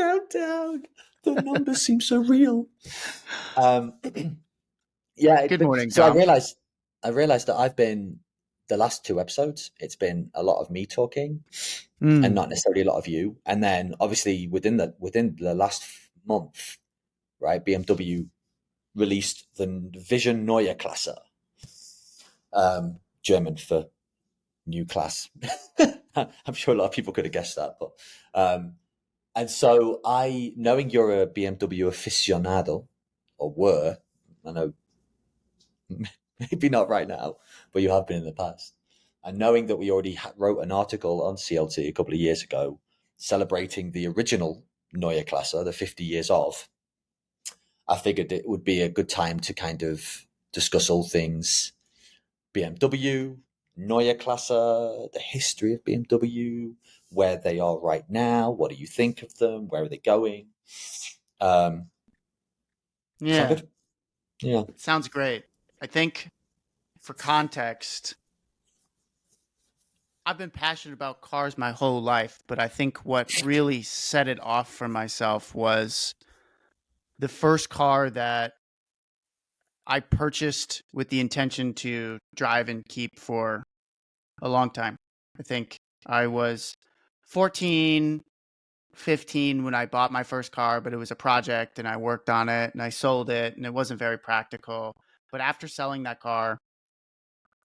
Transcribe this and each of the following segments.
countdown. The numbers seem so real. Um, yeah. Good morning, So I Dom. realized that I've been the last two episodes. It's been a lot of me talking, and not necessarily a lot of you. And then obviously within the last month, right? BMW released the Vision Neue Klasse, German for new class. I'm sure a lot of people could have guessed that, but and so knowing you're a BMW aficionado, or were, I know maybe not right now, but you have been in the past, and knowing that we already wrote an article on CLT a couple of years ago celebrating the original Neue Klasse, the 50 years of, I figured it would be a good time to kind of discuss all things BMW, Neue Klasse, the history of BMW, where they are right now. What do you think of them? Where are they going? Um, Sound Yeah, good? Yeah. sounds great. I think for context, I've been passionate about cars my whole life, but I think what really set it off for myself was the first car that I purchased with the intention to drive and keep for a long time. I think I was 14, 15 when I bought my first car, but it was a project and I worked on it and I sold it and it wasn't very practical. But after selling that car,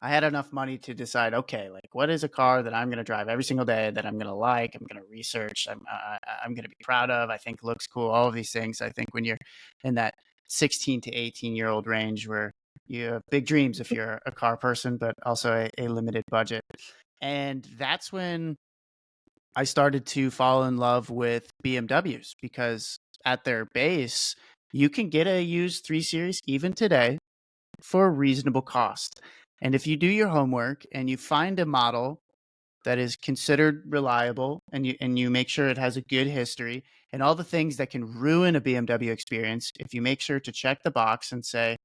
I had enough money to decide, okay, like what is a car that I'm going to drive every single day that I'm going to like, I'm going to research, I'm going to be proud of, I think looks cool, all of these things. I think when you're in that 16 to 18-year-old range where you have big dreams if you're a car person, but also a limited budget. And that's when I started to fall in love with BMWs because at their base, you can get a used 3 Series even today for a reasonable cost. And if you do your homework and you find a model that is considered reliable and you make sure it has a good history and all the things that can ruin a BMW experience, if you make sure to check the box and say,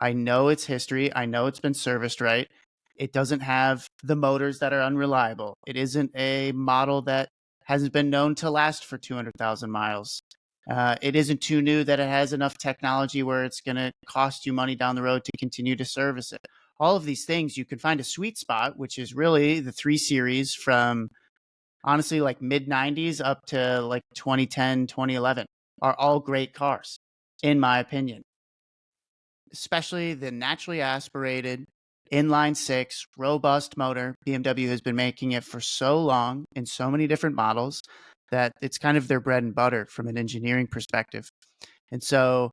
I know its history, I know it's been serviced right. It doesn't have the motors that are unreliable. It isn't a model that hasn't been known to last for 200,000 miles. It isn't too new that it has enough technology where it's going to cost you money down the road to continue to service it. All of these things, you can find a sweet spot, which is really the 3 Series from honestly like mid 90s up to like 2010, 2011 are all great cars, in my opinion. Especially the naturally aspirated inline six robust motor. BMW has been making it for so long in so many different models that it's kind of their bread and butter from an engineering perspective. And so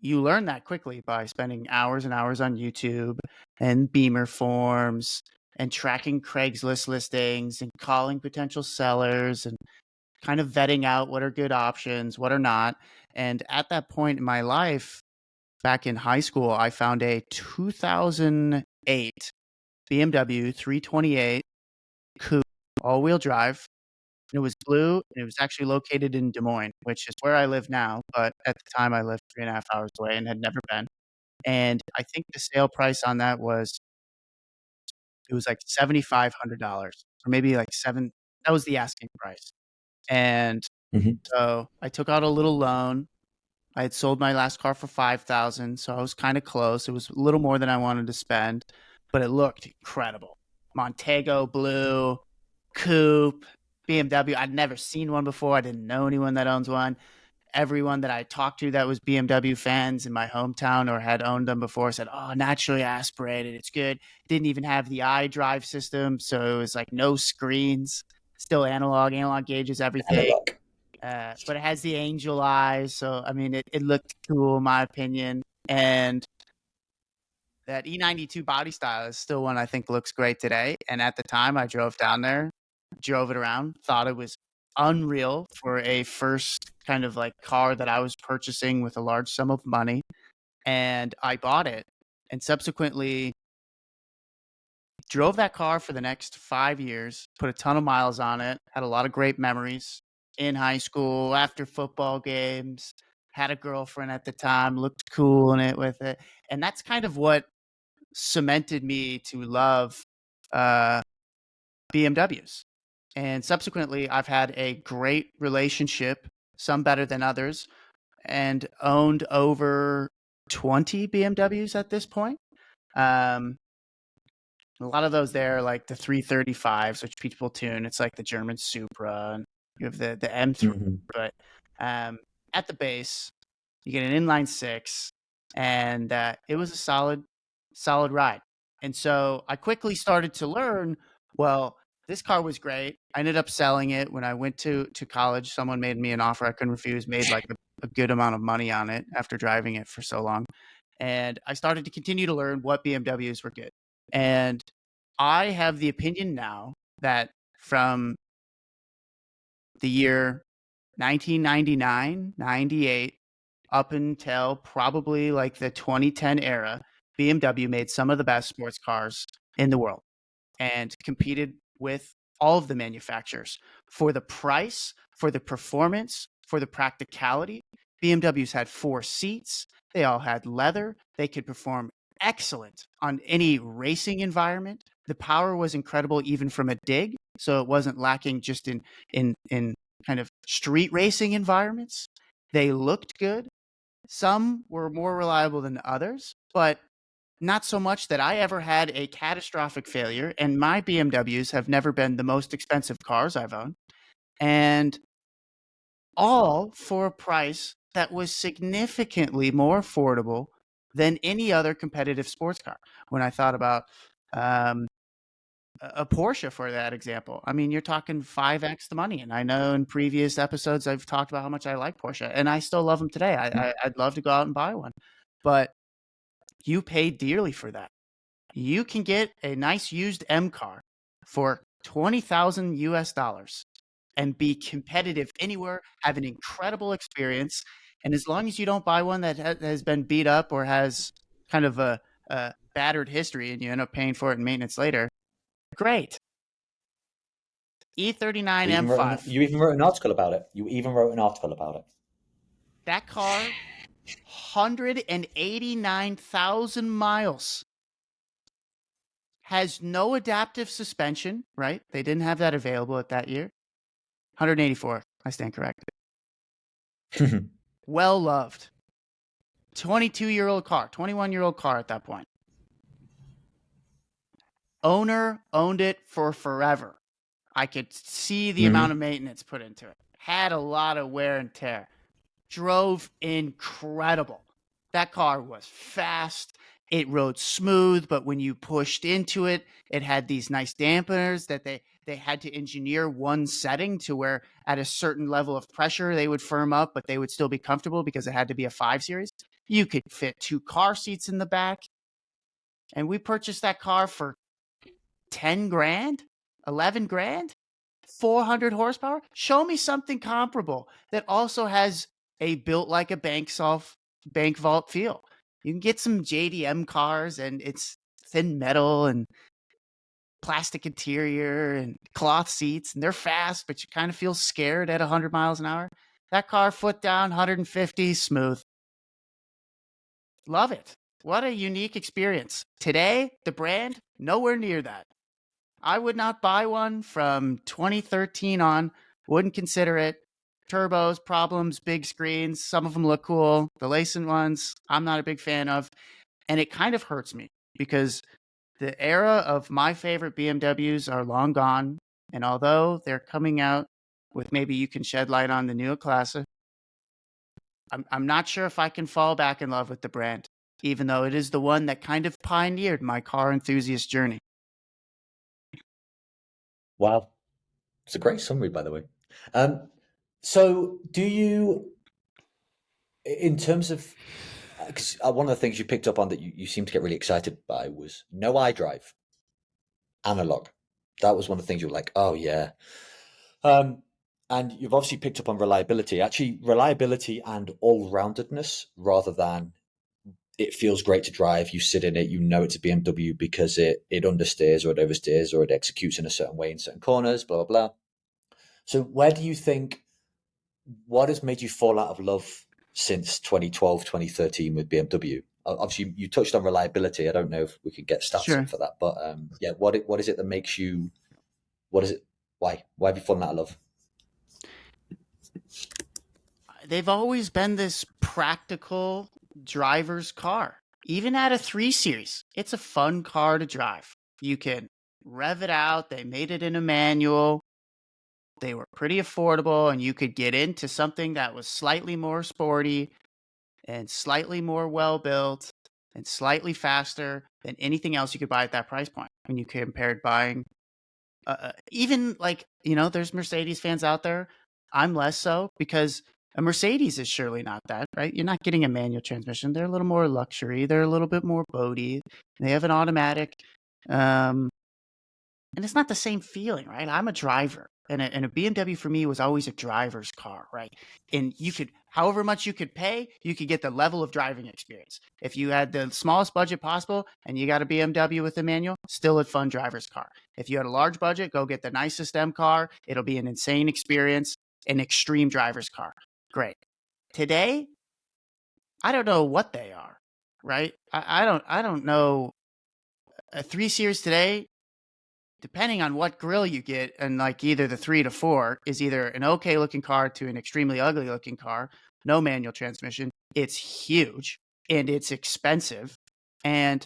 you learn that quickly by spending hours and hours on YouTube and Beamer forums and tracking Craigslist listings and calling potential sellers and kind of vetting out what are good options, what are not. And at that point in my life, back in high school, I found a 2008 BMW 328 coupe, all-wheel drive. It was blue, and it was actually located in Des Moines, which is where I live now, but at the time I lived 3.5 hours away and had never been. And I think the sale price on that was it was like $7,500 or maybe like 7 that was the asking price. And Mhm. so I took out a little loan. I had sold my last car for 5,000, so I was kind of close. It was a little more than I wanted to spend, but it looked incredible. Montego blue, coupe, BMW. I'd never seen one before. I didn't know anyone that owns one. Everyone that I talked to that was BMW fans in my hometown or had owned them before said, "Oh, naturally aspirated. It's good." Didn't even have the iDrive system, so it was like no screens, still analog gauges, everything. Analog. But it has the angel eyes, so I mean, it looked cool in my opinion. And that E92 body style is still one I think looks great today. And at the time, I drove down there, drove it around, thought it was unreal for a first kind of like car that I was purchasing with a large sum of money, and I bought it. And subsequently, drove that car for the next 5 years, put a ton of miles on it, had a lot of great memories in high school, after football games, had a girlfriend at the time, looked cool in it with it. And that's kind of what cemented me to love uh, BMWs. And subsequently, I've had a great relationship, some better than others, and owned over 20 BMWs at this point. Um, a lot of those there, like the 335s, which people tune. It's like the German Supra, and you have the M3. Hmm. But at the base, you get an inline six, and it was a solid ride. And so I quickly started to learn. Well, this car was great. I ended up selling it when I went to college. Someone made me an offer I couldn't refuse. Made like a good amount of money on it after driving it for so long, and I started to continue to learn what BMWs were good. And I have the opinion now that from the year 1999, 98, up until probably like the 2010 era, BMW made some of the best sports cars in the world and competed with all of the manufacturers for the price, for the performance, for the practicality. BMWs had 4 seats. They all had leather. They could perform excellent on any racing environment. The power was incredible even from a dig, so it wasn't lacking just in kind of street racing environments. They looked good. Some were more reliable than others, but not so much that I ever had a catastrophic failure. And my BMWs have never been the most expensive cars I've owned. And all for a price that was significantly more affordable than any other competitive sports car. When I thought about um, a Porsche for that example, I mean, you're talking 5x the money. And I know in previous episodes I've talked about how much I like Porsche, and I still love them today. I'd love to go out and buy one, but you pay dearly for that. You can get a nice used M car for 20,000 US dollars and be competitive anywhere, have an incredible experience. And as long as you don't buy one that has been beat up or has kind of a battered history and you end up paying for it in maintenance later, great. E39 M5, You even wrote an article about it. You even wrote an article about it. that car, 189,000 miles, has no adaptive suspension, right? They didn't have that available at that year. 184. I stand corrected. Well loved. 22-year-old car, 21-year-old car at that point. Owner owned it for forever. I could see the amount of maintenance put into it. Had a lot of wear and tear. Drove incredible. That car was fast. It rode smooth, but when you pushed into it, it had these nice dampeners that they had to engineer one setting to where at a certain level of pressure they would firm up, but they would still be comfortable because it had to be a 5 Series. You could fit 2 car seats in the back. And we purchased that car for 10 grand, 11 grand, 400 horsepower. Show me something comparable that also has a built like a bank vault feel. You can get some JDM cars and it's thin metal and plastic interior and cloth seats, and they're fast, but you kind of feel scared at 100 miles an hour. That car, foot down, 150, smooth. Love it. What a unique experience. Today, the brand, nowhere near that. I would not buy one from 2013 on, wouldn't consider it. Turbos, problems, big screens, some of them look cool. The Lacent ones, I'm not a big fan of. And it kind of hurts me because the era of my favorite BMWs are long gone. And although they're coming out with maybe you can shed light on the new Classic, I'm not sure if I can fall back in love with the brand, even though it is the one that kind of pioneered my car enthusiast journey. Wow, it's a great summary, by the way. Um, so, do you, in terms of, because one of the things you picked up on that you seemed to get really excited by was no iDrive, analog. That was one of the things you were like, oh yeah. Um, and you've obviously picked up on reliability, actually reliability and all-roundedness rather than it feels great to drive. You sit in it, you know it's a BMW because it understeers or it oversteers or it executes in a certain way in certain corners, blah, blah, blah. So where do you think, what has made you fall out of love since 2012, 2013 with BMW? Obviously, you touched on reliability. I don't know if we could get stats Sure. up for that, but yeah, what is it that makes you? What is it? Why? Why have you fallen out of love? They've always been this practical driver's car. Even at a 3 Series, it's a fun car to drive. You can rev it out. They made it in a manual. They were pretty affordable, and you could get into something that was slightly more sporty and slightly more well built and slightly faster than anything else you could buy at that price point. When you compared buying, even like, there's Mercedes fans out there. I'm less so because a Mercedes is surely not that, right? You're not getting a manual transmission. They're a little more luxury. They're a little bit more boaty. They have an automatic. Um, and it's not the same feeling, right? I'm a driver, and a BMW for me was always a driver's car, right? And you could, however much you could pay, you could get the level of driving experience. If you had the smallest budget possible and you got a BMW with a manual, still a fun driver's car. If you had a large budget, go get the nicest M car. It'll be an insane experience, an extreme driver's car. Great. Today, I don't know what they are, right? I don't know. A 3 Series today, depending on what grill you get, and like either the 3 to 4 is either an okay looking car to an extremely ugly looking car, no manual transmission. It's huge and it's expensive. And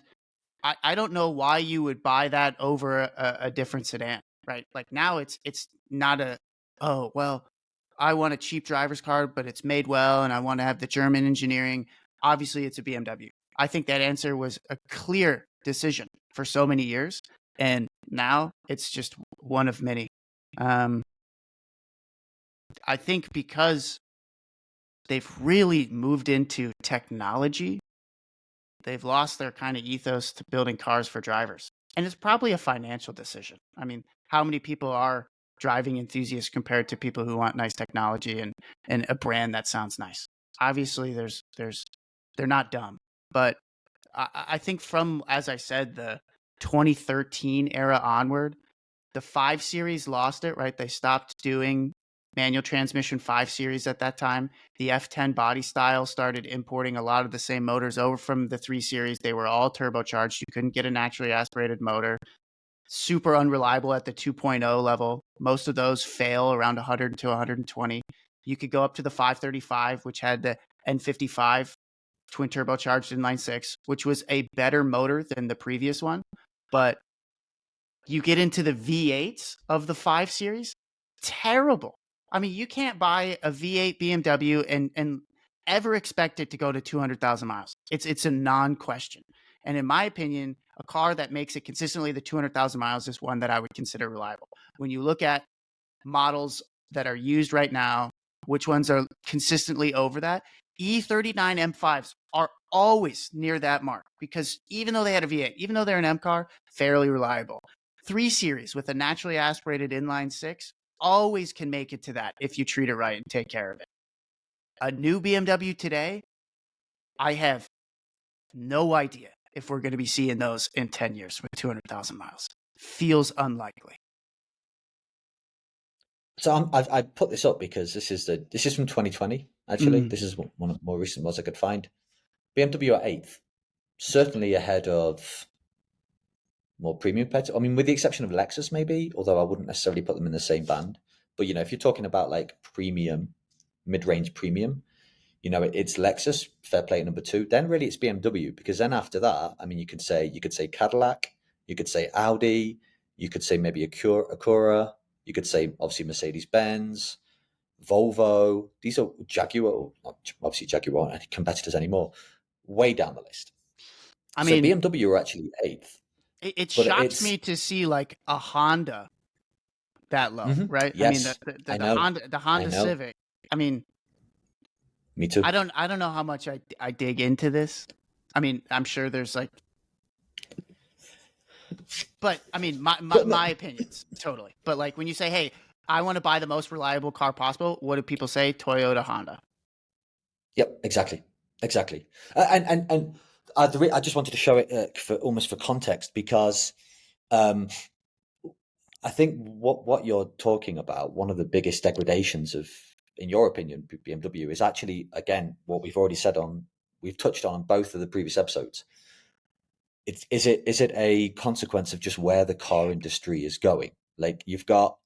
I don't know why you would buy that over a different sedan, right? Like now it's not a, oh, well, I want a cheap driver's car, but it's made well and I want to have the German engineering. Obviously, it's a BMW. I think that answer was a clear decision for so many years. And now it's just one of many. Um, I think because they've really moved into technology, they've lost their kind of ethos to building cars for drivers. And it's probably a financial decision. I mean, how many people are driving enthusiasts compared to people who want nice technology and a brand that sounds nice? Obviously, they're not dumb, but I think from, as I said, the 2013 era onward, the 5 Series lost it, right? They stopped doing manual transmission 5 Series at that time. The F10 body style started importing a lot of the same motors over from the 3 Series. They were all turbocharged. You couldn't get a naturally aspirated motor. Super unreliable at the 2.0 level. Most of those fail around 100 to 120. You could go up to the 535, which had the N55 twin turbocharged inline six, which was a better motor than the previous one. But you get into the V8s of the 5 Series, terrible. I mean, you can't buy a V8 BMW and ever expect it to go to 200,000 miles. It's a non-question. And in my opinion, a car that makes it consistently the 200,000 miles is one that I would consider reliable. When you look at models that are used right now, which ones are consistently over that? E39 M5s are always near that mark because even though they had a V8, even though they're an M car, fairly reliable. 3 Series with a naturally aspirated inline six always can make it to that if you treat it right and take care of it. A new BMW today, I have no idea if we're going to be seeing those in 10 years with 200,000 miles. Feels unlikely. So I put this up because this is from 2020. Actually, Mm. this is one of the more recent ones I could find. BMW at eighth, certainly ahead of more premium pets. I mean, with the exception of Lexus, maybe, although I wouldn't necessarily put them in the same band. But if you're talking about like premium, mid-range premium, it's Lexus, fair play at number two. Then really it's BMW because then after that, I mean, you could say Cadillac, you could say Audi, you could say maybe Acura, you could say obviously Mercedes Benz, Volvo. These are Jaguar, obviously Jaguar aren't any competitors anymore. Way down the list. I So mean, BMW are actually eighth, it but shocks it's me to see like a Honda that low, right? I mean, yes, I the know, Honda, the I Honda know, Civic. I mean, me too. I don't know how much I dig into this. I mean, I'm sure there's like, but I mean, But no, my opinions totally. But like when you say, hey, I want to buy the most reliable car possible, what do people say? Toyota, Honda. yep, exactly, exactly. And I just wanted to show it for almost for context because um, I think what you're talking about, one of the biggest degradations of, in your opinion, BMW is actually again what we've touched on both of the previous episodes. Is it a consequence of just where the car industry is going? Like you've got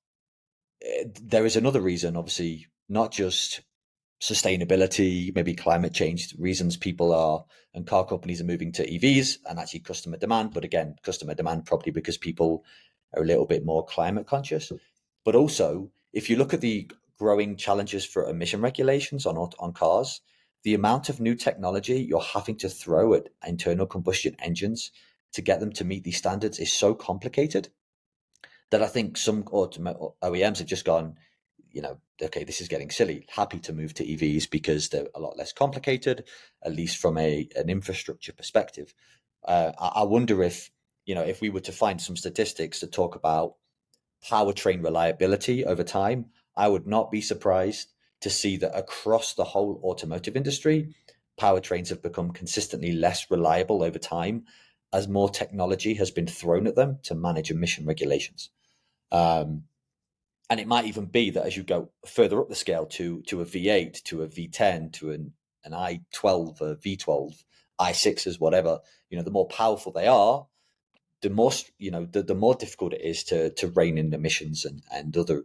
there is another reason, obviously, not just sustainability, maybe climate change reasons people are and car companies are moving to EVs and actually customer demand. But again, customer demand probably because people are a little bit more climate conscious. But also, if you look at the growing challenges for emission regulations on cars, the amount of new technology you're having to throw at internal combustion engines to get them to meet these standards is so complicated that I think some OEMs have just gone, okay, this is getting silly. Happy to move to EVs because they're a lot less complicated, at least from an infrastructure perspective. I wonder if we were to find some statistics to talk about powertrain reliability over time, I would not be surprised to see that across the whole automotive industry, powertrains have become consistently less reliable over time as more technology has been thrown at them to manage emission regulations. Um, and it might even be that as you go further up the scale to a V8, to a V10, to an I12, a V12, I6s, whatever, the more powerful they are, the more the more difficult it is to rein in emissions and other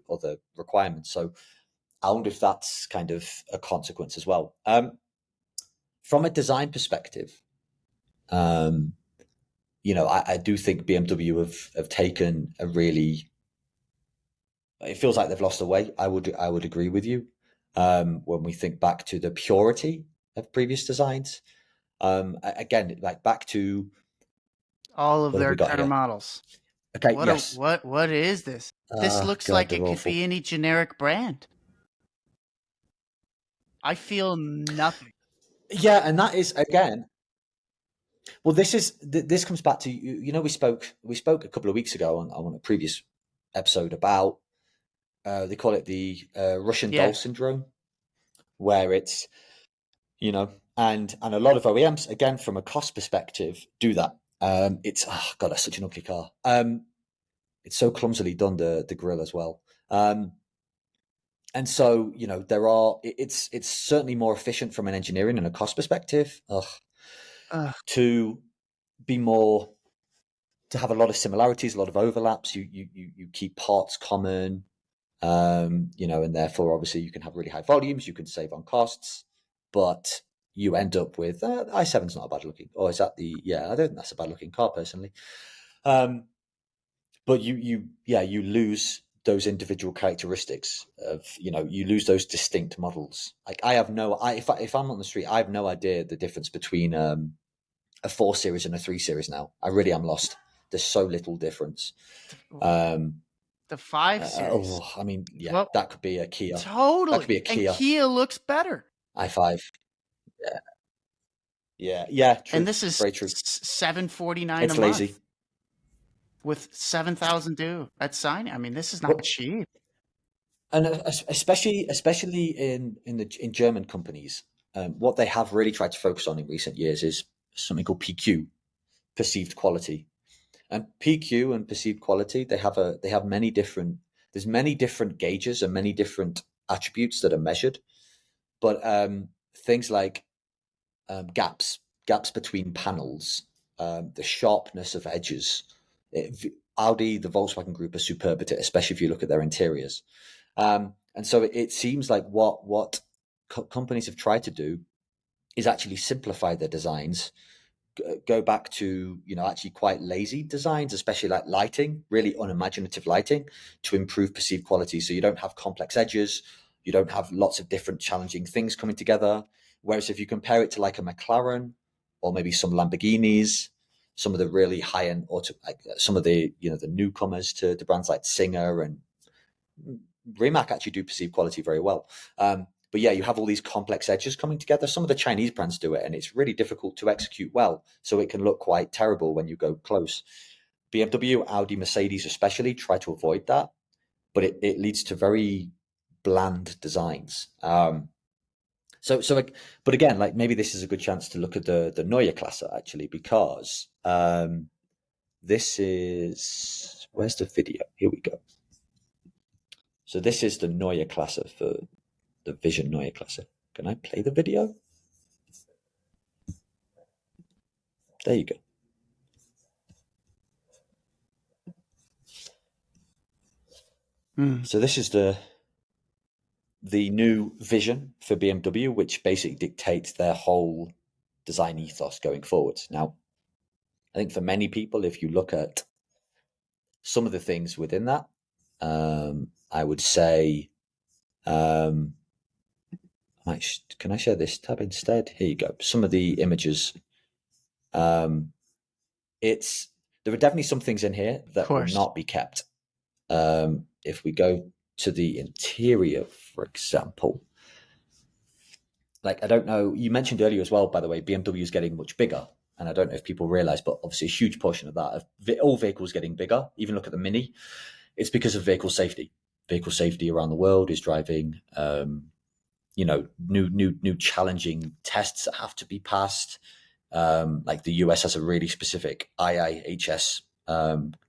requirements. So I wonder if that's kind of a consequence as well. From a design perspective, um, I do think BMW have taken a really. It feels like they've lost their way. I would agree with you. When we think back to the purity of previous designs, again, like back to All of what have their we got current here? models. Okay, What a yes. what is this? This looks God, like they're it could awful. be any generic brand. I feel nothing. Yeah, and that is again. Well, this comes back to we spoke a couple of weeks ago on a previous episode about they call it the Russian doll Yes. syndrome, where it's and a lot of OEMs again from a cost perspective do that. It's God, that's such an ugly car. It's so clumsily done the grill as well. And so it's certainly more efficient from an engineering and a cost perspective. Ugh. To be more to have a lot of similarities, a lot of overlaps. You keep parts common, and therefore obviously you can have really high volumes. You can save on costs, but you end up with i7's not a bad looking. Or is that I don't think that's a bad looking car personally. Um, but you lose those individual characteristics of you lose those distinct models. Like I have no I if I'm on the street, I have no idea the difference between a 4 Series and a 3 Series now. I really am lost. There's so little difference. Um, The 5 Series. I mean, yeah, Well, that could be a Kia. That could totally. be a And Kia Kia looks better. i5. Yeah, yeah. And True. this is Very true. $749 a It's month lazy. with 7,000 due at signing. I mean, this is not Well, cheap. and especially in German companies, what they have really tried to focus on in recent years is something called PQ, perceived quality. And PQ and perceived quality, they have many different. There's many different gauges and many different attributes that are measured, but things like gaps between panels, the sharpness of edges. Audi, the Volkswagen Group, are superb at it, especially if you look at their interiors. And so it seems like what companies have tried to do is actually simplify their designs, go back to actually quite lazy designs, especially like lighting, really unimaginative lighting, to improve perceived quality. So you don't have complex edges, you don't have lots of different challenging things coming together. Whereas if you compare it to like a McLaren or maybe some Lamborghinis, some of the really high end auto, like some of the newcomers to brands like Singer and Rimac actually do perceive quality very well. But yeah, you have all these complex edges coming together. Some of the Chinese brands do it, and it's really difficult to execute well. So it can look quite terrible when you go close. BMW, Audi, Mercedes, especially, try to avoid that, but it leads to very bland designs. But again, like maybe this is a good chance to look at the Neue Klasse actually, because this is where's the video? Here we go. So this is the Neue Klasse for the Vision Neue Klasse. Can I play the video? There you go. Mm. So this is the new vision for BMW, which basically dictates their whole design ethos going forward. Now, I think for many people, if you look at some of the things within that, I would say, um, can I share this tab instead? Here you go. Some of the images. Um, it's there are definitely some things in here Of that will course. not be kept. If we go to the interior, for example, like I don't know, you mentioned earlier as well, by the way, BMW is getting much bigger. And I don't know if people realize, but obviously a huge portion of that, of all vehicles getting bigger, even look at the Mini, it's because of vehicle safety. Vehicle safety around the world is driving, new challenging tests that have to be passed. Like the US has a really specific IIHS,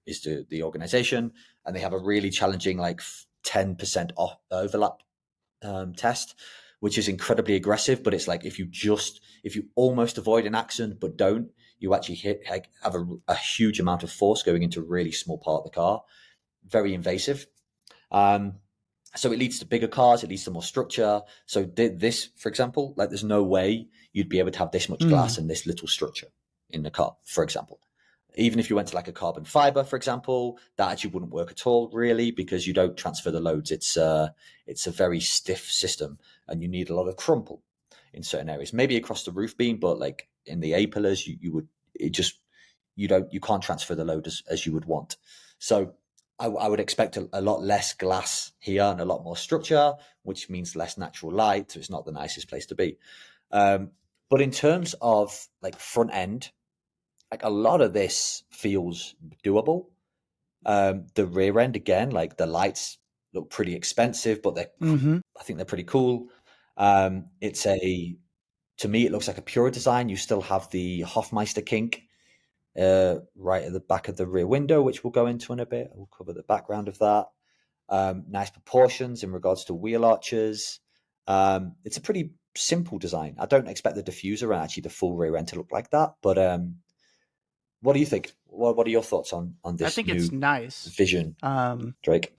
is the organization, and they have a really challenging, like 10% off overlap test, which is incredibly aggressive. But it's like if you almost avoid an accident but don't, you actually have a huge amount of force going into a really small part of the car. Very invasive. Um, so it leads to bigger cars. It leads to more structure. So this, for example, like there's no way you'd be able to have this much glass Mm. and this little structure in the car, for example. Even if you went to like a carbon fiber, for example, that actually wouldn't work at all, really, because you don't transfer the loads. It's a very stiff system, and you need a lot of crumple in certain areas. Maybe across the roof beam, but like in the A pillars, you would it just you can't transfer the load as you would want. So I would expect a lot less glass here and a lot more structure, which means less natural light. So it's not the nicest place to be. Um, but in terms of like front end, like a lot of this feels doable. The rear end again, like the lights look pretty expensive, but Mm-hmm. I think they're pretty cool. It's a to me it looks like a pure design. You still have the Hofmeister kink right at the back of the rear window, which we'll go into in a bit. We'll cover the background of that. Nice proportions in regards to wheel arches. It's a pretty simple design. I don't expect the diffuser and actually the full rear end to look like that, but what do you think? What are your thoughts on I this think it's new nice. vision, Um, Drake?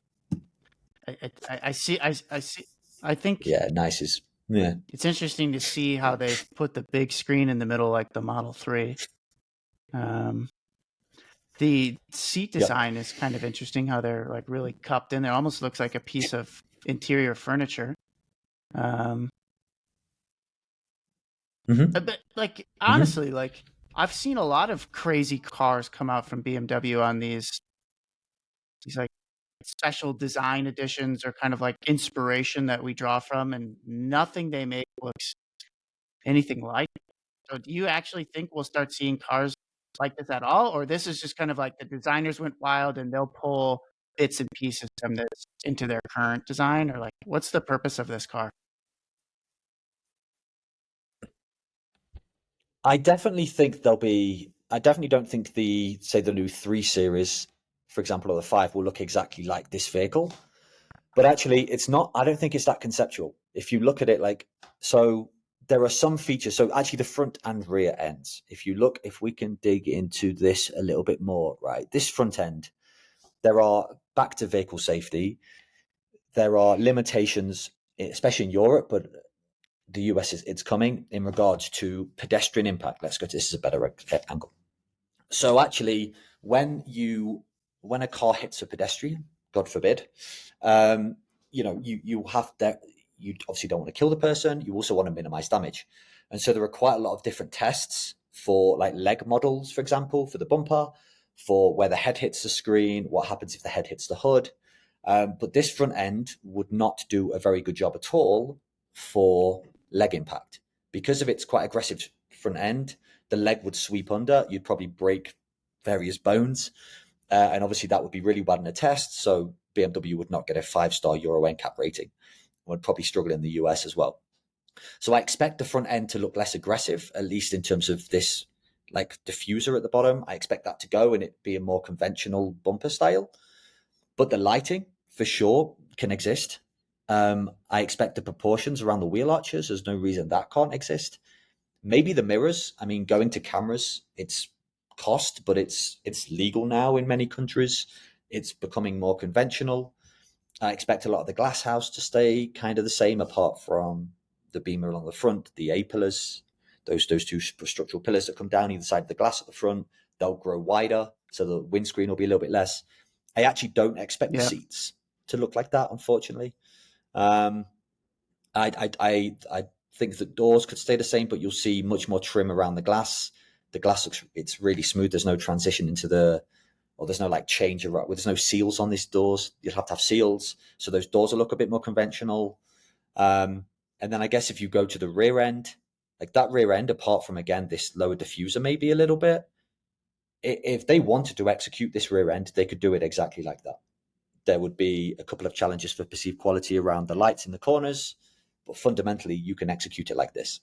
I see. I see. I think Yeah, nice is yeah. it's interesting to see how they've put the big screen in the middle, like the Model 3. Um, the seat Yep. design is kind of interesting how they're like really cupped in there. Almost looks like a piece of interior furniture. Um, Mm-hmm. but like Mm-hmm. honestly, like I've seen a lot of crazy cars come out from BMW on these like special design editions or kind of like inspiration that we draw from, and nothing they make looks anything like it. So do you actually think we'll start seeing cars like this at all? Or this is just kind of like the designers went wild and they'll pull bits and pieces from this into their current design? Or like, what's the purpose of this car? I definitely think there'll be. I definitely don't think the new 3 Series, for example, or the 5 will look exactly like this vehicle. But actually, it's not. I don't think it's that conceptual. If you look at it, like so, there are some features. So actually, the front and rear ends. If we can dig into this a little bit more, right? This front end, there are back to vehicle safety. There are limitations, especially in Europe, but the US it's coming in regards to pedestrian impact. Let's go to this is a better angle. So actually, when a car hits a pedestrian, God forbid, um, you have that. You obviously don't want to kill the person. You also want to minimize damage, and so there are quite a lot of different tests for like leg models, for example, for the bumper, for where the head hits the screen, what happens if the head hits the hood. But this front end would not do a very good job at all for leg impact because of its quite aggressive front end. The leg would sweep under. You'd probably break various bones, and obviously that would be really bad in a test. So BMW would not get a 5-star Euro NCAP rating. Would probably struggle in the US as well. So I expect the front end to look less aggressive, at least in terms of this like diffuser at the bottom. I expect that to go and it be a more conventional bumper style. But the lighting for sure can exist. I expect the proportions around the wheel arches. There's no reason that can't exist. Maybe the mirrors. I mean, going to cameras, it's cost, but it's legal now in many countries. It's becoming more conventional. I expect a lot of the glass house to stay kind of the same, apart from the beamer along the front, the A pillars, those two structural pillars that come down either side of the glass at the front. They'll grow wider, so the windscreen will be a little bit less. I actually don't expect the Yeah. seats to look like that, unfortunately. Um, I think the doors could stay the same, but you'll see much more trim around the glass. The glass looks, it's really smooth. There's no transition into or there's no like change around. There's no seals on these doors. You'll have to have seals, so those doors will look a bit more conventional. And then I guess if you go to the rear end, like that rear end, apart from again this lower diffuser, maybe a little bit. If they wanted to execute this rear end, they could do it exactly like that. There would be a couple of challenges for perceived quality around the lights in the corners, but fundamentally you can execute it like this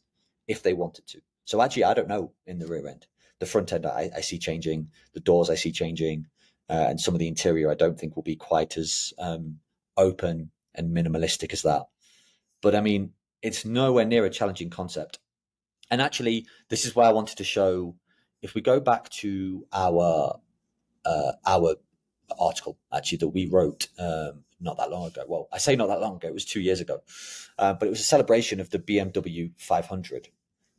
if they wanted to. So actually, I don't know in the rear end. The front end I see changing, the doors I see changing, and some of the interior I don't think will be quite as open and minimalistic as that. But I mean, it's nowhere near a challenging concept. And actually, this is why I wanted to show. If we go back to our article actually that we wrote not that long ago. Well, I say not that long ago; it was 2 years ago, but it was a celebration of the BMW 500,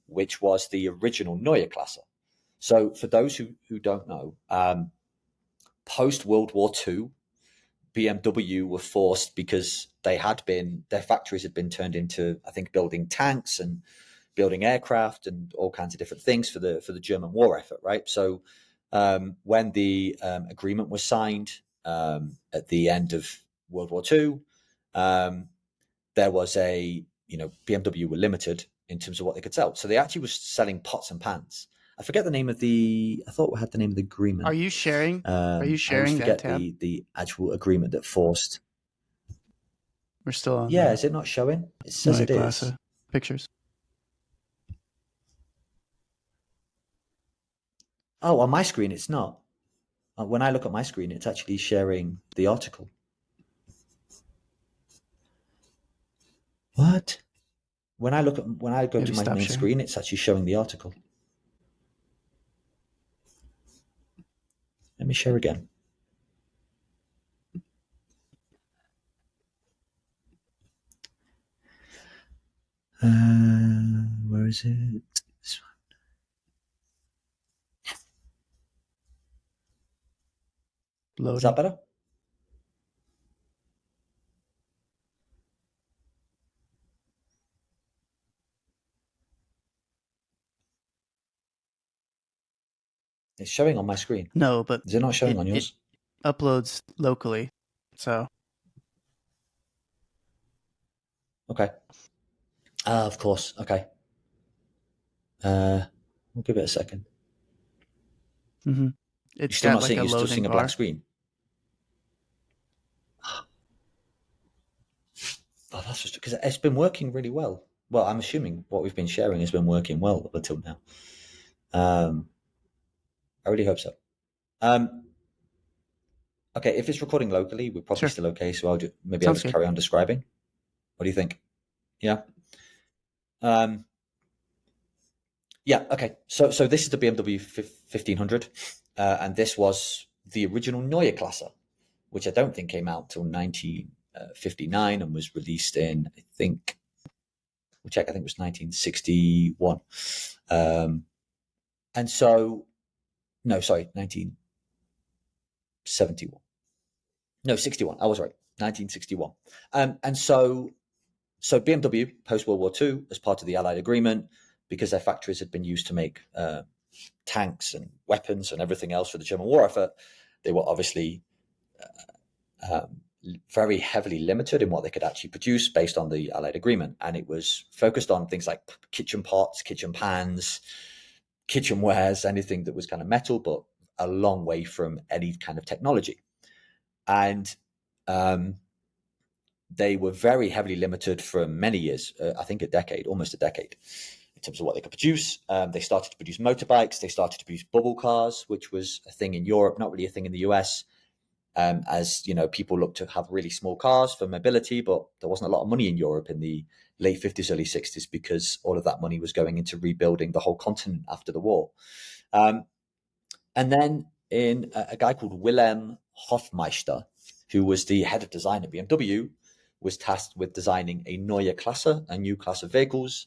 which was the original Neue Klasse. So, for those who don't know, post World War II, BMW were forced because their factories had been turned into, I think, building tanks and building aircraft and all kinds of different things for the German war effort, right? So when the agreement was signed at the end of World War II, there was BMW were limited in terms of what they could sell. So they actually was selling pots and pans. I forget the name of I thought we had the name of the agreement. Are you sharing? Are you I always sharing that forget tab? the actual agreement that forced. We're still on Yeah, the is it not showing? It says Neue it is. Klasse pictures. Oh, on my screen, it's not. When I look at my screen, it's actually sharing the article. What? When I go to Maybe my stop main sharing. screen, it's actually showing the article. Let me share again. Where is it? Is that Loading. better? It's showing on my screen. No, but Is it not showing on it yours? uploads locally. So Okay. Of course. Okay. We'll give it a second. mm-hmm. You're It's still got not like seeing. a You're still loading seeing a blank bar. screen. Oh, that's just because it's been working really well. Well, I'm assuming what we've been sharing has been working well up until now. Um, I really hope so. Um, okay, if it's recording locally, we're probably Sure. still okay. So maybe I'll Sounds just good. carry on describing. What do you think? Yeah. Um, yeah. Okay. So this is the BMW 1500, and this was the original Neue Klasse, which I don't think came out till 1959 and was released in, I think, we'll check. I think it was 1961. And so, no, sorry, 1971. No, 61. I was right. 1961. And so BMW post World War II, as part of the Allied agreement, because their factories had been used to make tanks and weapons and everything else for the German war effort, they were obviously um, very heavily limited in what they could actually produce based on the Allied agreement. And it was focused on things like kitchen pots, kitchen pans, kitchenwares, anything that was kind of metal, but a long way from any kind of technology. And um, they were very heavily limited for many years, I think a decade, almost a decade, in terms of what they could produce. They started to produce motorbikes, they started to produce bubble cars, which was a thing in Europe, not really a thing in the US. As you know, people looked to have really small cars for mobility, but there wasn't a lot of money in Europe in the late 50s, early 60s, because all of that money was going into rebuilding the whole continent after the war. And then in a guy called Wilhelm Hofmeister, who was the head of design at BMW, was tasked with designing a Neue Klasse, a new class of vehicles,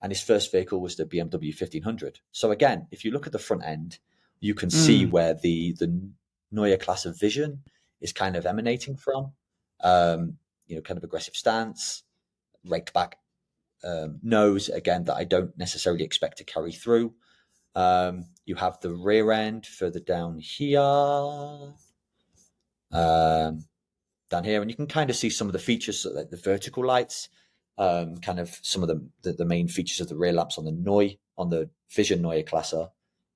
and his first vehicle was the BMW 1500. So again, if you look at the front end, you can see Mm. where the Neue Klasse vision is kind of emanating from. Kind of aggressive stance, raked back nose, again, that I don't necessarily expect to carry through. You have the rear end further down here, and you can kind of see some of the features, like the vertical lights, kind of some of the main features of the rear lamps on the Vision Neue Klasse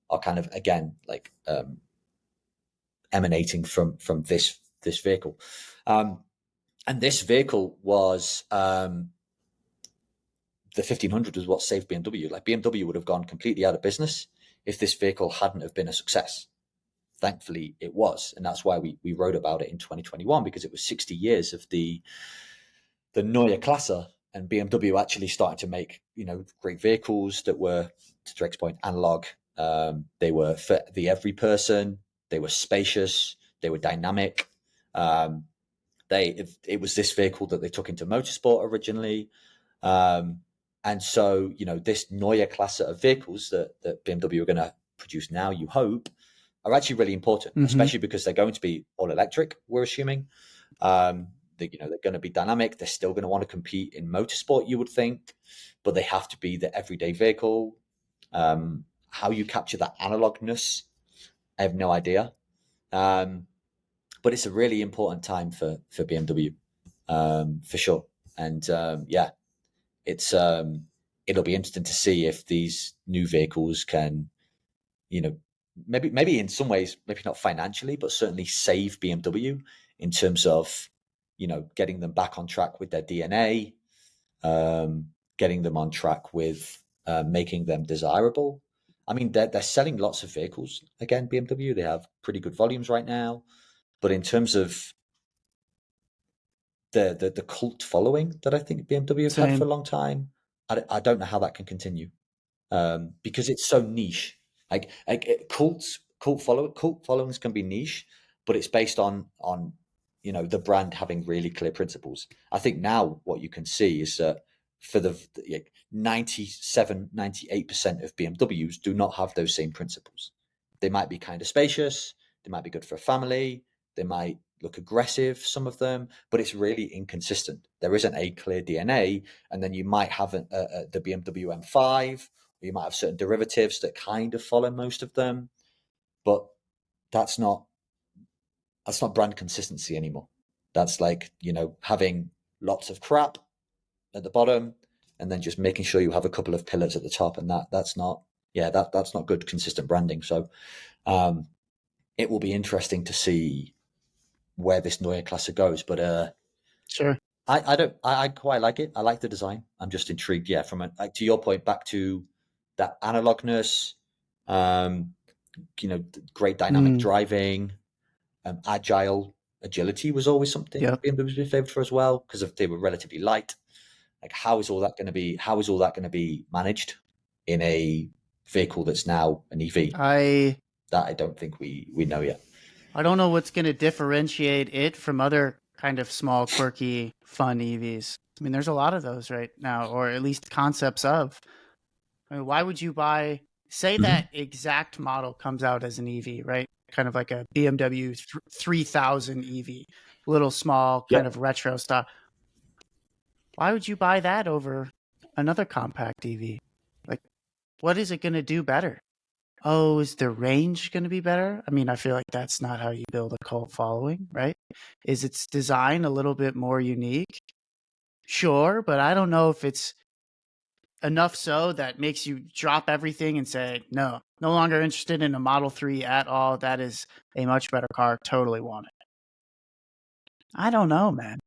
are kind of again like emanating from this vehicle, and this vehicle was the 1500 was what saved BMW. Like BMW would have gone completely out of business if this vehicle hadn't have been a success. Thankfully, it was, and that's why we wrote about it in 2021, because it was 60 years of the Neue Klasse, and BMW actually started to make great vehicles that were, to Drake's point, analog. They were for the every person. They were spacious. They were dynamic. It was this vehicle that they took into motorsport originally. And so, this Neue Klasse of vehicles that BMW are going to produce now, you hope, are actually really important, Hmm. especially because they're going to be all electric, we're assuming. They're going to be dynamic. They're still going to want to compete in motorsport, you would think, but they have to be the everyday vehicle. How you capture that analogness, I have no idea. But it's a really important time for BMW, for sure. And yeah, it's it'll be interesting to see if these new vehicles can, you know, maybe in some ways, maybe not financially, but certainly save BMW in terms of, getting them back on track with their DNA, getting them on track with making them desirable. I mean, they're selling lots of vehicles again. BMW, they have pretty good volumes right now, but in terms of the cult following that I think BMW have had for Same. a long time, I don't know how that can continue, because it's so niche. Cult followings can be niche, but it's based on the brand having really clear principles. I think now what you can see is that for the 97, 98% of BMWs do not have those same principles. They might be kind of spacious, they might be good for a family, they might look aggressive, some of them, but it's really inconsistent. There isn't a clear DNA, and then you might have the BMW M5, or you might have certain derivatives that kind of follow most of them, but that's not brand consistency anymore. That's like having lots of crap at the bottom, and then just making sure you have a couple of pillars at the top, and that's not that's not good consistent branding. So um, it will be interesting to see where this Neue Klasse goes, but Sure. I don't I quite like it. I like the design. I'm just intrigued. Yeah, from like to your point, back to that analogness, um, great dynamic Mm. driving, agility was always something Yep. BMW was been favored for as well, because they were relatively light. Like, how is all that going to be? How is all that going to be managed in a vehicle that's now an EV? I That I don't think we know yet. I don't know what's going to differentiate it from other kind of small, quirky, fun EVs. I mean, there's a lot of those right now, or at least concepts of. I mean, why would you buy? Say that Mm-hmm. exact model comes out as an EV, right? Kind of like a BMW 3000 EV, little small, kind of Yep. retro stuff. Why would you buy that over another compact EV? Like, what is it going to do better? Oh, is the range going to be better? I mean, I feel like that's not how you build a cult following, right? Is its design a little bit more unique? Sure, but I don't know if it's enough so that makes you drop everything and say, no, no longer interested in a Model 3 at all. That is a much better car. Totally want it. I don't know, man.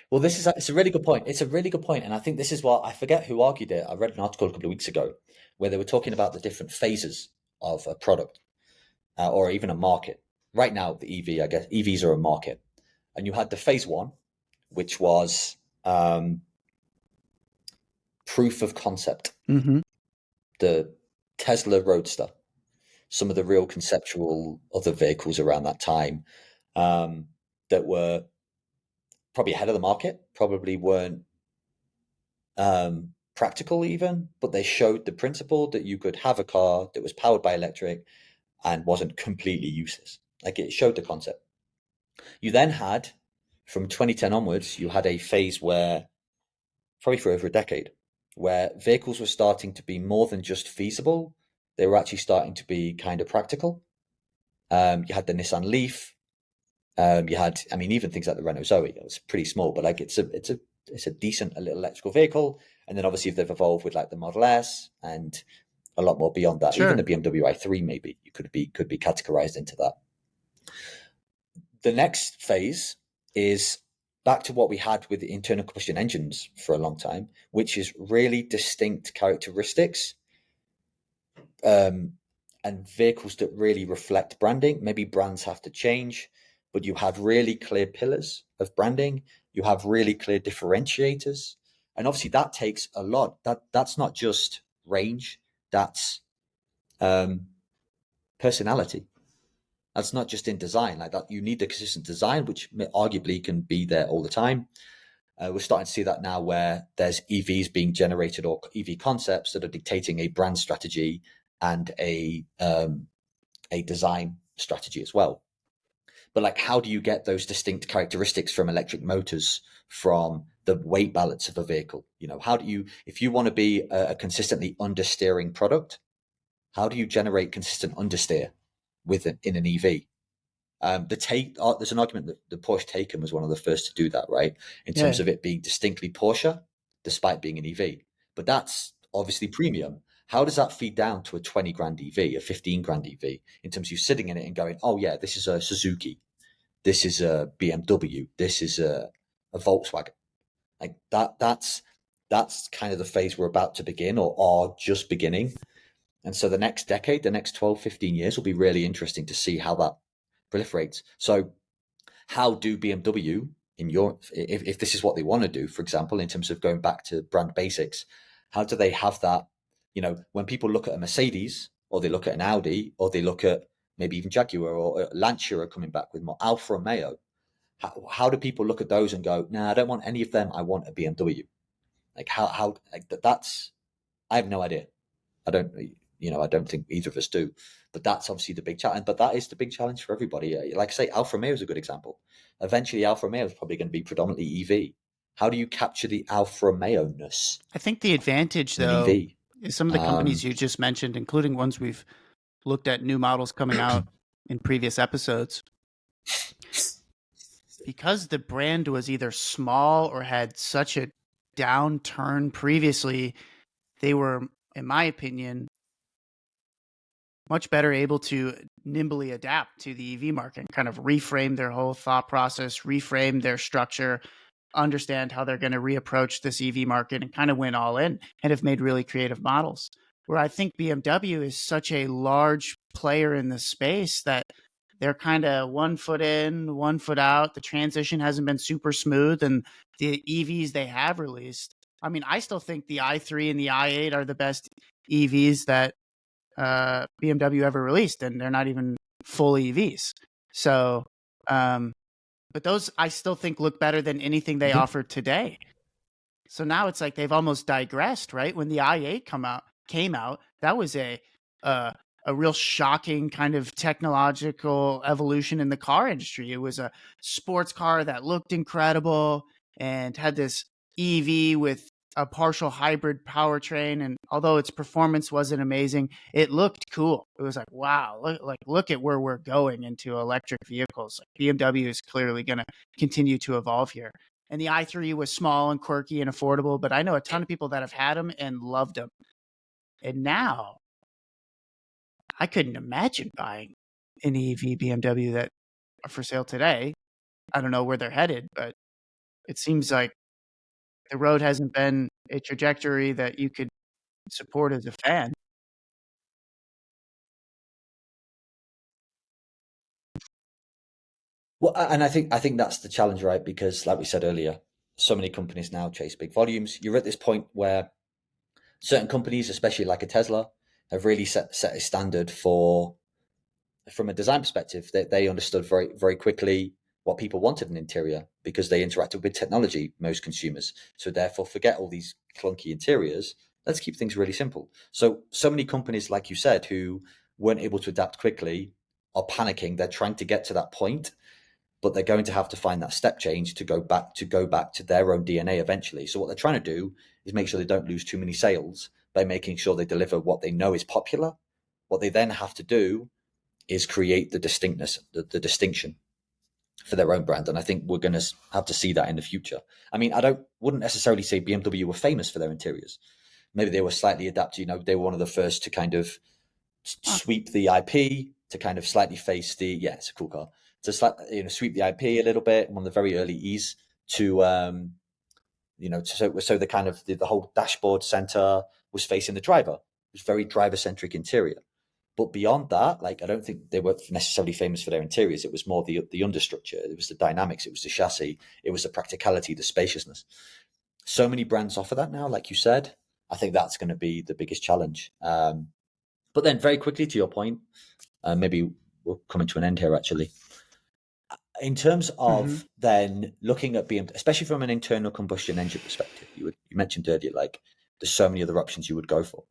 Well, it's a really good point. It's a really good point, and I think this is what I forget who argued it. I read an article a couple of weeks ago where they were talking about the different phases of a product, or even a market. Right now, the EV, I guess EVs are a market, and you had the phase one, which was proof of concept, Mm-hmm. the Tesla Roadster. some of the real conceptual other vehicles around that time um, that were probably ahead of the market, probably weren't practical even, but they showed the principle that you could have a car that was powered by electric and wasn't completely useless. Like it showed the concept. You then had, from 2010 onwards, you had a phase where, probably for over a decade, where vehicles were starting to be more than just feasible. They were actually starting to be kind of practical. You had the Nissan Leaf. You had, I mean, even things like the Renault Zoe. It was pretty small, but like it's a decent a little electrical vehicle. And then obviously they've evolved with like the Model S and a lot more beyond that. Even the Sure. BMW i3 maybe you could be categorized into that. The next phase is back to what we had with the internal combustion engines for a long time, which is really distinct characteristics um, and vehicles that really reflect branding. Maybe brands have to change, but you have really clear pillars of branding. You have really clear differentiators, and obviously that takes a lot. That's not just range. That's um, personality. That's not just in design like that. You need the consistent design, which arguably can be there all the time. We're starting to see that now where there's EVs being generated or EV concepts that are dictating a brand strategy and a design strategy as well. But like, how do you get those distinct characteristics from electric motors, from the weight balance of a vehicle? You know, how do you, if you want to be a consistently understeering product, how do you generate consistent understeer in an EV? There's an argument that the Porsche Taycan was one of the first to do that, right? In terms Yeah. of it being distinctly Porsche, despite being an EV. But that's obviously premium. How does that feed down to a 20 grand EV, a 15 grand EV, in terms of you sitting in it and going, oh yeah, this is a Suzuki, this is a BMW, this is a Volkswagen. Like that's kind of the phase we're about to begin or are just beginning. And so the next decade, the next 12, 15 years will be really interesting to see how that proliferates. So how do BMW in your if this is what they want to do, for example, in terms of going back to brand basics, how do they have that? You know, when people look at a Mercedes or they look at an Audi or they look at maybe even Jaguar or Lancia are coming back with more Alfa Romeo, how do people look at those and go, nah, I don't want any of them, I want a BMW? Like how like that's I have no idea. I don't, I don't think either of us do. But that's obviously the big challenge. But that is the big challenge for everybody. Like I say, Alfa Romeo is a good example. Eventually, Alfa Romeo is probably going to be predominantly EV. How do you capture the Alfa Romeo ness I think the advantage, in an though, EV? is some of the companies Um, you just mentioned, including ones we've looked at new models coming out in previous episodes, because the brand was either small or had such a downturn previously, they were, in my opinion, much better able to nimbly adapt to the EV market and kind of reframe their whole thought process, reframe their structure, understand how they're going to reapproach this EV market and kind of went all in and have made really creative models. Where I think BMW is such a large player in the space that they're kind of 1 foot in, 1 foot out. The transition hasn't been super smooth, and the EVs they have released. I mean, I still think the i3 and the i8 are the best EVs that BMW ever released, and they're not even full EVs. So, but those I still think look better than anything they mhm. offer today. So now it's like they've almost digressed, right? When the i8 came out, that was uh, a real shocking kind of technological evolution in the car industry. It was a sports car that looked incredible and had this EV with a partial hybrid powertrain, and although its performance wasn't amazing, it looked cool. It was like, wow, look at where we're going into electric vehicles. Like BMW is clearly going to continue to evolve here. And the i3 was small and quirky and affordable, but I know a ton of people that have had them and loved them. And now I couldn't imagine buying an EV BMW that are for sale today. I don't know where they're headed, but it seems like the road hasn't been a trajectory that you could support as a fan. Well, and I think that's the challenge, right? Because, like we said earlier, so many companies now chase big volumes. You're at this point where certain companies, especially like a Tesla, have really set a standard for from a design perspective, they understood very, very quickly what people wanted in interior because they interacted with technology, most consumers. So therefore, forget all these clunky interiors. Let's keep things really simple. So many companies, like you said, who weren't able to adapt quickly are panicking. They're trying to get to that point, but they're going to have to find that step change to go back to their own DNA eventually. So what they're trying to do is make sure they don't lose too many sales by making sure they deliver what they know is popular. What they then have to do is create the distinctness, the distinction for their own brand. And I think we're going to have to see that in the future. I mean, wouldn't necessarily say BMW were famous for their interiors. Maybe they were slightly adapted. They were one of the first to kind of Huh. sweep the IP, to kind of slightly face it's a cool car, to sweep the IP a little bit. One of the very early E's to so the kind of the whole dashboard center was facing the driver. It was very driver centric interior. But beyond that, like, I don't think they were necessarily famous for their interiors. It was more the understructure. It was the dynamics. It was the chassis. It was the practicality, the spaciousness. So many brands offer that now, like you said. I think that's going to be the biggest challenge. But then, very quickly to your point, maybe we're coming to an end here. Actually, in terms Mm-hmm. of then looking at BMW, especially from an internal combustion engine perspective, you mentioned earlier, like, there's so many other options you would go for.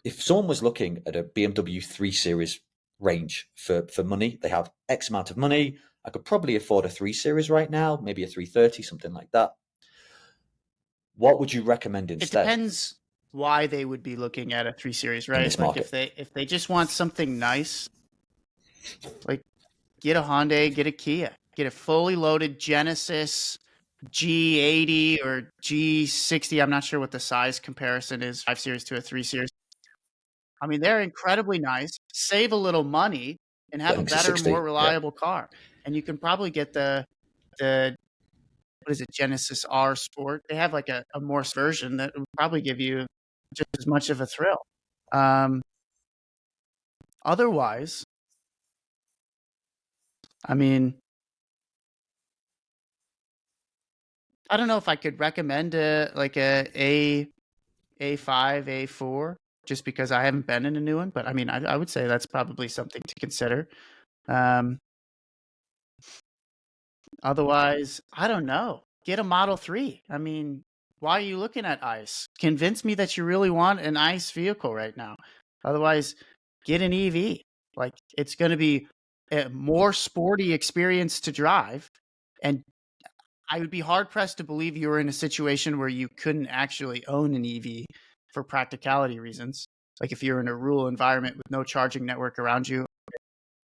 If someone was looking at a BMW 3 Series range for money, they have X amount of money. I could probably afford a 3 Series right now, maybe a 330, something like that. What would you recommend It instead depends why they would be looking at a 3 Series, in right? this Like market? if they just want something nice, like get a Hyundai, get a Kia, get a fully loaded Genesis G80 or G60. I'm not sure what the size comparison is, 5 Series to a 3 Series. I mean, they're incredibly nice, save a little money, and I have a think it's a better, more 60. Yeah, reliable car. And you can probably get the what is it, Genesis R Sport. They have like a more version that would probably give you just as much of a thrill. Um, Otherwise, I mean, I don't know if I could recommend a five, A4, just because I haven't been in a new one. But I mean, I would say that's probably something to consider. Um, Otherwise, I don't know. Get a Model 3. I mean, why are you looking at ICE? Convince me that you really want an ICE vehicle right now. Otherwise, get an EV. Like, it's going to be a more sporty experience to drive. And I would be hard pressed to believe you were in a situation where you couldn't actually own an EV for practicality reasons. Like, if you're in a rural environment with no charging network around you.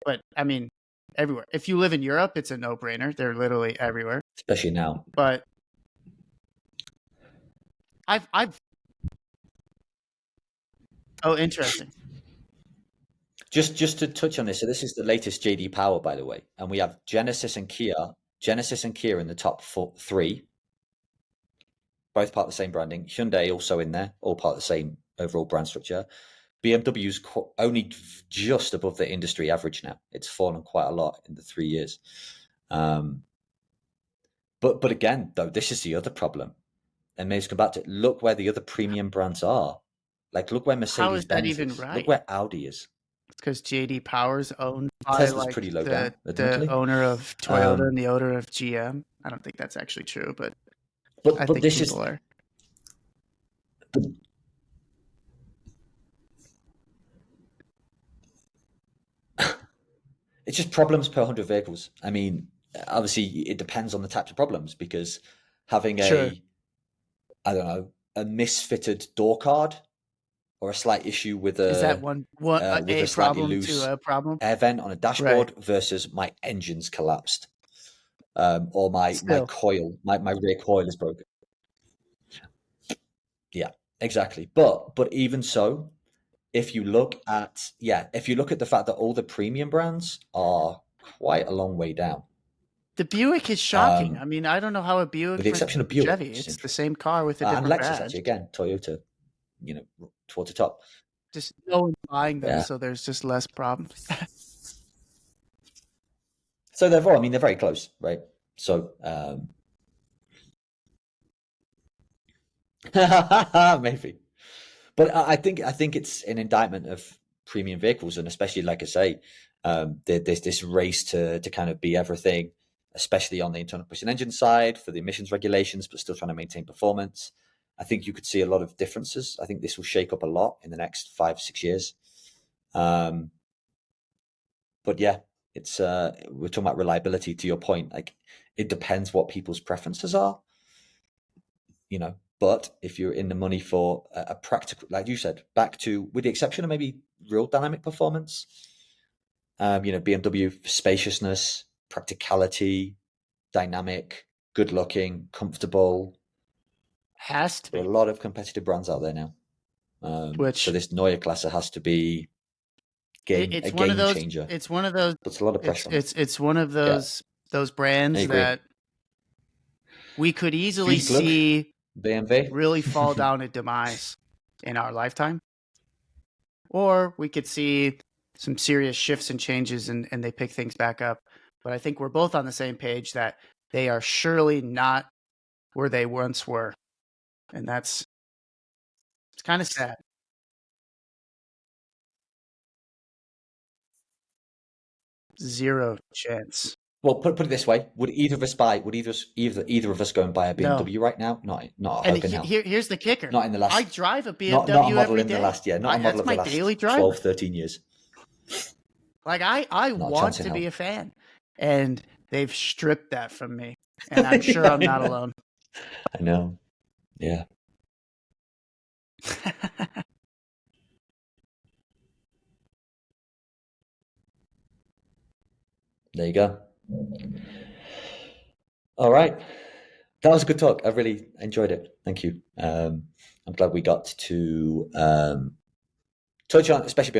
But I mean, everywhere. If you live in Europe, it's a no brainer. They're literally everywhere. especially now. But I've oh, interesting. Just to touch on this, so this is the latest JD Power, by the way, and we have Genesis and Kia in the top three, both part of the same branding. Hyundai also in there, all part of the same overall brand structure. BMW's only just above the industry average now. It's fallen quite a lot in the 3 years. Um, but again, though, this is the other problem. And maybe come back to look where the other premium brands are. Like, look where How Mercedes is that Benz even is. Look right? where Audi is. It's because JD Power's owned by Tesla's like pretty low the down, the admittedly. owner of Toyota and Um, the owner of GM. I don't think that's actually true, but I but think this people is are. it's just problems per 100 vehicles. I mean, obviously, it depends on the types of problems because having Sure. I don't know, a misfitted door card or a slight issue Is that one with a a slightly problem to loose a problem? air vent on a Right. dashboard versus my engine's collapsed, or my Still, coil, my rear coil is broken. Yeah, exactly. But even so, if you look at the fact that all the premium brands are quite a long way down, the Buick is shocking. um, I mean, I don't know how a Buick with the versus exception of a Buick, Chevy. which is It's the interesting, same car with a and different Lexus badge. actually again, Toyota, towards the top. Just no one's buying them, Yeah. so there's just less problems. So I mean, they're very close, right? So maybe, but I think it's an indictment of premium vehicles, and especially like I say, there's this race to kind of be everything, especially on the internal combustion engine side for the emissions regulations, but still trying to maintain performance. I think you could see a lot of differences. I think this will shake up a lot in the next 5-6 years. But yeah, it's we're talking about reliability. To your point, like it depends what people's preferences are, you know. But if you're in the money for a practical, like you said, back to with the exception of maybe real dynamic performance, BMW spaciousness, practicality, dynamic, good looking, comfortable. Has to There are be. a lot of competitive brands out there now. So Which this Neue Klasse has to be a it's one of game those. changer. It's one of those. Puts a lot of It's pressure on it. it's it's one of Yeah, those I brands agree. that we could easily Viel Glück, see BMW. really fall down a demise in our lifetime, or we could see some serious shifts and changes, and they pick things back up. But I think we're both on the same page that they are surely not where they once were, and it's kind of sad. Zero chance. Well, put it this way: would either of us buy? Would either of us go and buy a No. BMW right now? Not a And hope in hell. here's the kicker. Not in the I last. drive a Not a BMW model every in the day. last year. Not a model That's of the my last daily driver. 12, 13 years. Like I Not a want chance in to be hell. a fan, and they've stripped that from me. And I'm sure I'm not alone. I know. Yeah. There you go. All right. That was a good talk. I really enjoyed it. Thank you. I'm glad we got to touch on, especially